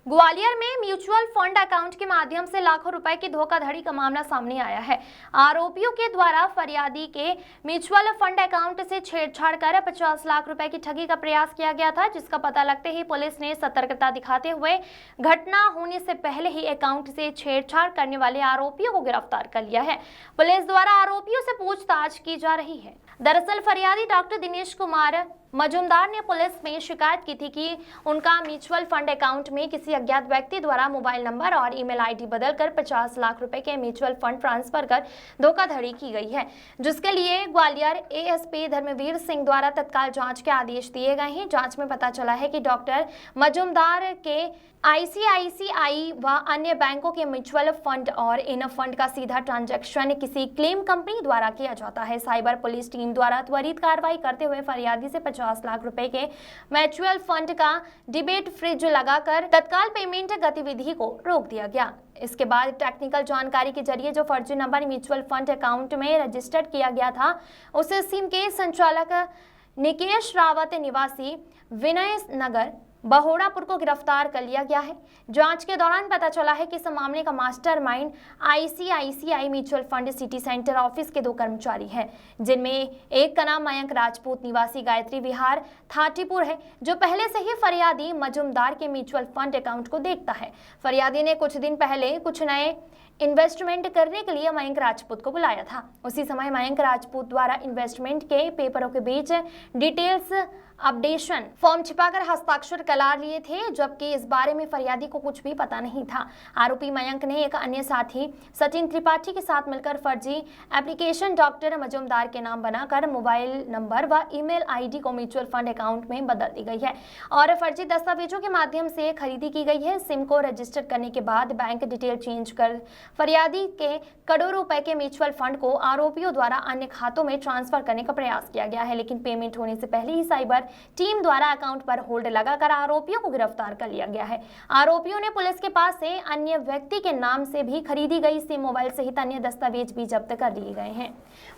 ग्वालियर में mutual fund account के माध्यम से लाखों रुपए की धोखाधड़ी का मामला सामने आया है। आरोपियों के द्वारा फरियादी के म्यूचुअल फंड अकाउंट से छेड़छाड़ कर 50 लाख रुपए की ठगी का प्रयास किया गया था, जिसका पता लगते ही पुलिस ने सतर्कता दिखाते हुए घटना होने से पहले ही अकाउंट से छेड़छाड़ करने वाले आरोपियों को गिरफ्तार कर लिया है। पुलिस द्वारा आरोपियों से पूछताछ की जा रही है। दरअसल फरियादी डॉक्टर दिनेश कुमार मजूमदार ने पुलिस में शिकायत की थी कि उनका म्यूचुअल फंड अकाउंट में किसी अज्ञात व्यक्ति द्वारा मोबाइल नंबर और ईमेल आईडी बदलकर 50 लाख रुपए के म्यूचुअल फंड ट्रांसफर कर धोखाधड़ी की गई है, जिसके लिए ग्वालियर एएसपी धर्मवीर सिंह द्वारा तत्काल जांच के आदेश दिए गए हैं। जांच में पता चला है कि डॉक्टर मजूमदार के आईसीआईसीआई व अन्य बैंकों के म्यूचुअल फंड और इन फंड का सीधा ट्रांजैक्शन किसी क्लेम कंपनी द्वारा किया जाता है। साइबर पुलिस टीम द्वारा त्वरित कार्रवाई करते हुए फरियादी से 50 लाख रुपए के म्यूचुअल फंड का डिबेट फ्रिज लगाकर तत्काल पेमेंट गतिविधि को रोक दिया गया। इसके बाद टेक्निकल जानकारी के जरिए जो फर्जी नंबर म्यूचुअल फंड अकाउंट में रजिस्टर्ड किया गया था, उसे सिम के संचालक निकेश रावत निवासी विनय नगर बहोड़ापुर को गिरफ्तार कर लिया गया है। जांच के दौरान पता चला है कि इस मामले का mastermind ICICI mutual fund city centre office के 2 कर्मचारी हैं, जिनमें एक का नाम मयंक राजपूत निवासी गायत्री विहार थाटीपुर है, जो पहले से ही फरियादी मजूमदार के म्यूचुअल फंड अकाउंट को देखता है। फरियादी ने कुछ दिन पहले कुछ नए इन्वेस्टमेंट करने के लिए मयंक राजपूत को बुलाया था। उसी समय मयंक राजपूत द्वारा इन्वेस्टमेंट के पेपरों के बीच डिटेल्स अपडेशन फॉर्म छिपाकर हस्ताक्षर करा लिए थे, जबकि इस बारे में फरियादी को कुछ भी पता नहीं था। आरोपी मयंक ने एक अन्य साथी सचिन त्रिपाठी के साथ मिलकर फर्जी एप्लीकेशन डॉक्टर मजूमदार के नाम बनाकर मोबाइल नंबर व ईमेल आईडी को म्यूचुअल फंड अकाउंट में बदल दी गई है और फर्जी दस्तावेजों के माध्यम से खरीदी की गई है। सिम को रजिस्टर करने के बाद बैंक डिटेल चेंज कर फरियादी के करोड़ों रुपए के म्यूचुअल फंड को आरोपियों द्वारा अन्य खातों में ट्रांसफर करने का प्रयास किया गया है, लेकिन पेमेंट होने से पहले ही साइबर टीम द्वारा अकाउंट पर होल्ड लगाकर आरोपियों को गिरफ्तार कर लिया गया है। आरोपियों ने पुलिस के पास से अन्य व्यक्ति के नाम से भी खरीदी गई सिम, मोबाइल सहित अन्य दस्तावेज भी जब्त कर लिए गए हैं।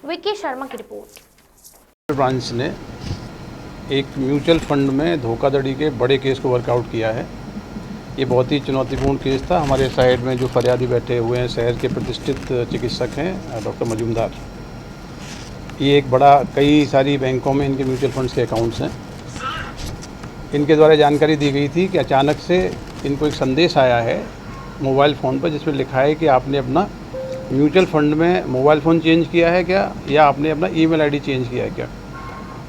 विक्की शर्मा की रिपोर्ट। ब्रांच ने एक म्यूचुअल फंड में धोखाधड़ी के बड़े केस को वर्कआउट किया है। ये बहुत ही चुनौतीपूर्ण केस था। हमारे साइड में जो फरियादी बैठे हुए हैं शहर के प्रतिष्ठित चिकित्सक हैं डॉक्टर मजूमदार। ये एक बड़ा कई सारी बैंकों में इनके म्यूचुअल फंड्स के अकाउंट्स हैं। इनके द्वारा जानकारी दी गई थी कि अचानक से इनको एक संदेश आया है मोबाइल फ़ोन पर, जिसमें लिखा है कि आपने अपना म्यूचुअल फंड में मोबाइल फ़ोन चेंज किया है क्या, या आपने अपना ईमेल आईडी चेंज किया है क्या।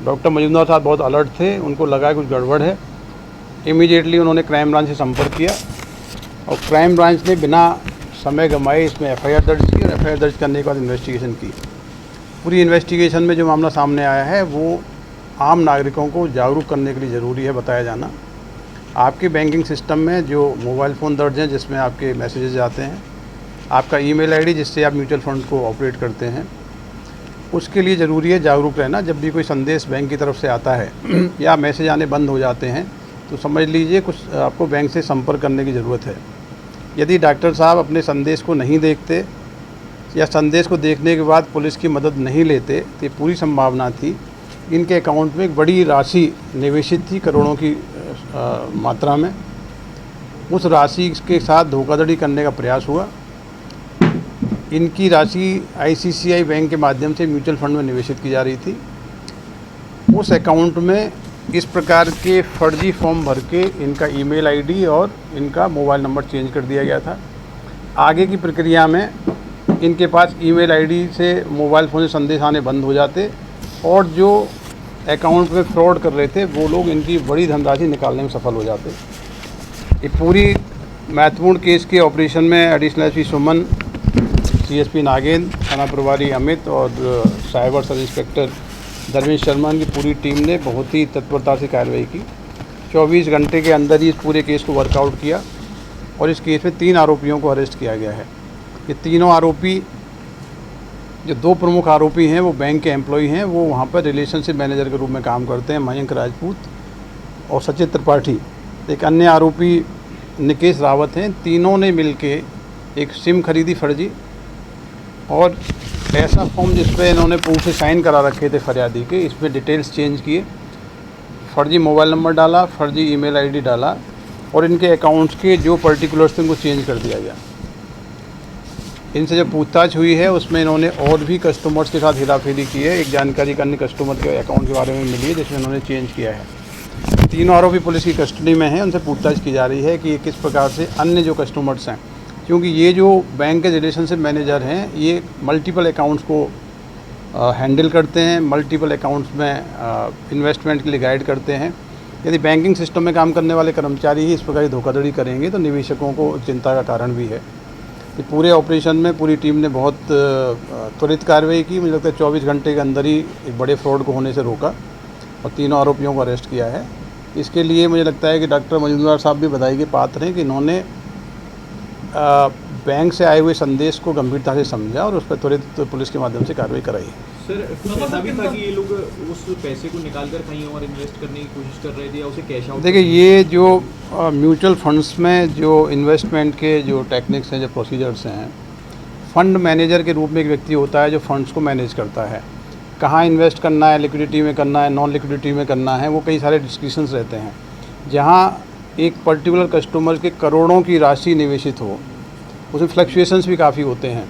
डॉक्टर मजूमदार साहब बहुत अलर्ट थे, उनको लगा कुछ गड़बड़ है। इमीडिएटली उन्होंने क्राइम ब्रांच से संपर्क किया और क्राइम ब्रांच ने बिना समय गंवाए इसमें एफआईआर दर्ज की और एफआईआर दर्ज करने के बाद इन्वेस्टिगेशन की। पूरी इन्वेस्टिगेशन में जो मामला सामने आया है वो आम नागरिकों को जागरूक करने के लिए ज़रूरी है बताया जाना। आपके बैंकिंग सिस्टम में जो मोबाइल फ़ोन दर्ज हैं जिसमें आपके मैसेजेस आते हैं, आपका ईमेल आईडी जिससे आप म्यूचुअल फंड को ऑपरेट करते हैं, उसके लिए ज़रूरी है जागरूक रहना। जब भी कोई संदेश बैंक की तरफ से आता है या मैसेज आने बंद हो जाते हैं तो समझ लीजिए कुछ आपको बैंक से संपर्क करने की ज़रूरत है। यदि डॉक्टर साहब अपने संदेश को नहीं देखते या संदेश को देखने के बाद पुलिस की मदद नहीं लेते तो पूरी संभावना थी इनके अकाउंट में एक बड़ी राशि निवेशित थी, करोड़ों की मात्रा में। उस राशि के साथ धोखाधड़ी करने का प्रयास हुआ। इनकी राशि आईसीआईसीआई बैंक के माध्यम से म्यूचुअल फंड में निवेशित की जा रही थी। उस अकाउंट में इस प्रकार के फर्जी फॉर्म भर के इनका ईमेल आईडी और इनका मोबाइल नंबर चेंज कर दिया गया था। आगे की प्रक्रिया में इनके पास ईमेल आईडी से मोबाइल फ़ोन से संदेश आने बंद हो जाते और जो अकाउंट में फ्रॉड कर रहे थे वो लोग इनकी बड़ी धनराशि निकालने में सफल हो जाते। ये पूरी महत्वपूर्ण केस के ऑपरेशन में एडिशनल एसपी सुमन, सीएसपी नागेंद्र, थाना प्रभारी अमित और cyber sub inspector Dharmesh Sharma की पूरी टीम ने बहुत ही तत्परता से कार्रवाई की। 24 घंटे के अंदर ही इस पूरे केस को वर्कआउट किया और इस केस में 3 आरोपियों को अरेस्ट किया गया है। ये तीनों आरोपी, जो 2 प्रमुख आरोपी हैं वो बैंक के एम्प्लॉई हैं, वो वहाँ पर रिलेशनशिप मैनेजर के रूप में काम करते हैं, मयंक राजपूत और सचिन त्रिपाठी। एक अन्य आरोपी निकेश रावत हैं। तीनों ने मिलके एक सिम खरीदी फर्जी और ऐसा फॉर्म जिस पर इन्होंने प्रूफ से साइन करा रखे थे फरियादी के, इसमें डिटेल्स चेंज किए, फर्जी मोबाइल नंबर डाला, फर्जी ईमेल आईडी डाला और इनके अकाउंट्स के जो पर्टिकुलर्स थे उनको चेंज कर दिया गया। इनसे जब पूछताछ हुई है उसमें इन्होंने और भी कस्टमर्स के साथ हेराफेरी की है। एक जानकारी अन्य कस्टमर के अकाउंट के बारे में मिली है जिसमें इन्होंने चेंज किया है। तीनों आरोपी पुलिस की कस्टडी में हैं। उनसे पूछताछ की जा रही है कि किस प्रकार से अन्य जो कस्टमर्स हैं, क्योंकि ये जो बैंक के रिलेशनशिप मैनेजर हैं ये मल्टीपल अकाउंट्स को हैंडल करते हैं, मल्टीपल अकाउंट्स में इन्वेस्टमेंट के लिए गाइड करते हैं। यदि बैंकिंग सिस्टम में काम करने वाले कर्मचारी ही इस प्रकार की धोखाधड़ी करेंगे तो निवेशकों को चिंता का कारण भी है। कि पूरे ऑपरेशन में पूरी टीम ने बहुत त्वरित कार्रवाई की। मुझे लगता है 24 घंटे के अंदर ही एक बड़े फ्रॉड को होने से रोका और तीनों आरोपियों को अरेस्ट किया है। इसके लिए मुझे लगता है कि डॉक्टर मजूमदार साहब भी बधाई के पात्र हैं कि इन्होंने बैंक से आए हुए संदेश को गंभीरता से समझा और उस पर त्वरित पुलिस के माध्यम से कार्रवाई कराई। सर, कुछ ऐसा भी था कि ये लोग उस पैसे को निकाल कर कहीं और इन्वेस्ट करने की कोशिश कर रहे थे या उसे कैश आउट? देखिए, ये जो म्यूचुअल फंड्स में जो इन्वेस्टमेंट के जो टेक्निक्स हैं, जो प्रोसीजर्स हैं, फ़ंड मैनेजर के रूप में एक व्यक्ति होता है जो फंड्स को मैनेज करता है। कहाँ इन्वेस्ट करना है, लिक्विडिटी में करना है, नॉन लिक्विडिटी में करना है, वो कई सारे डिस्कशंस रहते हैं। जहाँ एक पर्टिकुलर कस्टमर के करोड़ों की राशि निवेशित हो, उसमें फ्लक्चुएशंस भी काफ़ी होते हैं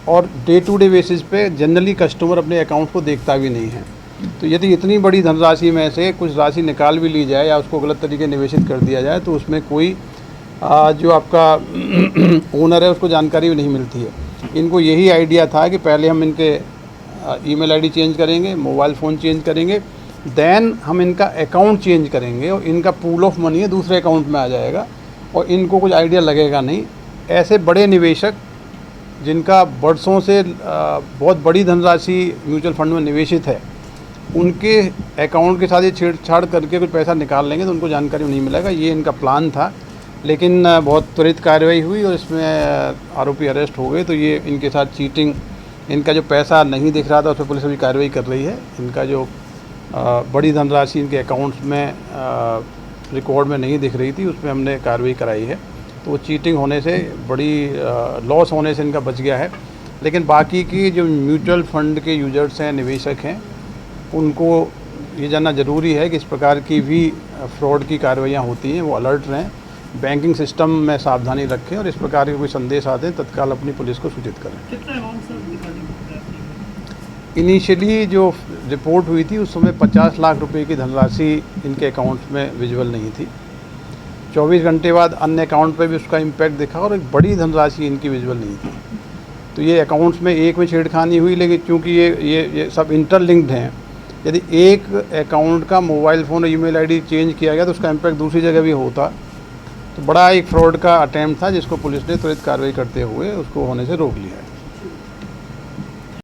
और डे टू डे बेसिस पे जनरली कस्टमर अपने अकाउंट को देखता भी नहीं है। तो यदि इतनी बड़ी धनराशि में से कुछ राशि निकाल भी ली जाए या उसको गलत तरीके निवेशित कर दिया जाए तो उसमें कोई जो आपका ओनर है उसको जानकारी भी नहीं मिलती है। इनको यही आइडिया था कि पहले हम इनके ईमेल आईडी चेंज करेंगे, मोबाइल फ़ोन चेंज करेंगे, देन हम इनका अकाउंट चेंज करेंगे और इनका पूल ऑफ मनी है दूसरे अकाउंट में आ जाएगा और इनको कुछ आइडिया लगेगा नहीं। ऐसे बड़े निवेशक जिनका बरसों से बहुत बड़ी धनराशि म्यूचुअल फंड में निवेशित है, उनके अकाउंट के साथ ये छेड़छाड़ करके कुछ पैसा निकाल लेंगे तो उनको जानकारी नहीं मिलेगा। ये इनका प्लान था, लेकिन बहुत त्वरित कार्रवाई हुई और इसमें आरोपी अरेस्ट हो गए। तो ये इनके साथ चीटिंग, इनका जो पैसा नहीं दिख रहा था उस पर पुलिस अभी कार्रवाई कर रही है। इनका जो बड़ी धनराशि इनके अकाउंट्स में रिकॉर्ड में नहीं दिख रही थी, उसमें हमने कार्रवाई कराई है। तो वो चीटिंग होने से, बड़ी लॉस होने से इनका बच गया है। लेकिन बाकी की जो म्यूचुअल फंड के यूजर्स हैं, निवेशक हैं, उनको ये जानना ज़रूरी है कि इस प्रकार की भी फ्रॉड की कार्रवाइयाँ होती हैं, वो अलर्ट रहें, बैंकिंग सिस्टम में सावधानी रखें और इस प्रकार के कोई संदेश आते हैं तत्काल अपनी पुलिस को सूचित करें। कितना अमाउंट सर दिखा दी? इनिशियली जो रिपोर्ट हुई थी उस समय 50 लाख रुपए की धनराशि इनके अकाउंट्स में विजुअल नहीं थी। 24 घंटे बाद अन्य अकाउंट पे भी उसका इम्पैक्ट दिखा और एक बड़ी धनराशि इनकी विजुअल नहीं थी। तो ये अकाउंट्स में एक में छेड़खानी हुई, लेकिन चूँकि ये सब इंटरलिंक्ड हैं, यदि एक अकाउंट का मोबाइल फ़ोन और ईमेल आईडी चेंज किया गया तो उसका इम्पैक्ट दूसरी जगह भी होता। तो बड़ा एक फ्रॉड का अटैम्प्ट था जिसको पुलिस ने त्वरित कार्रवाई करते हुए उसको होने से रोक लिया है।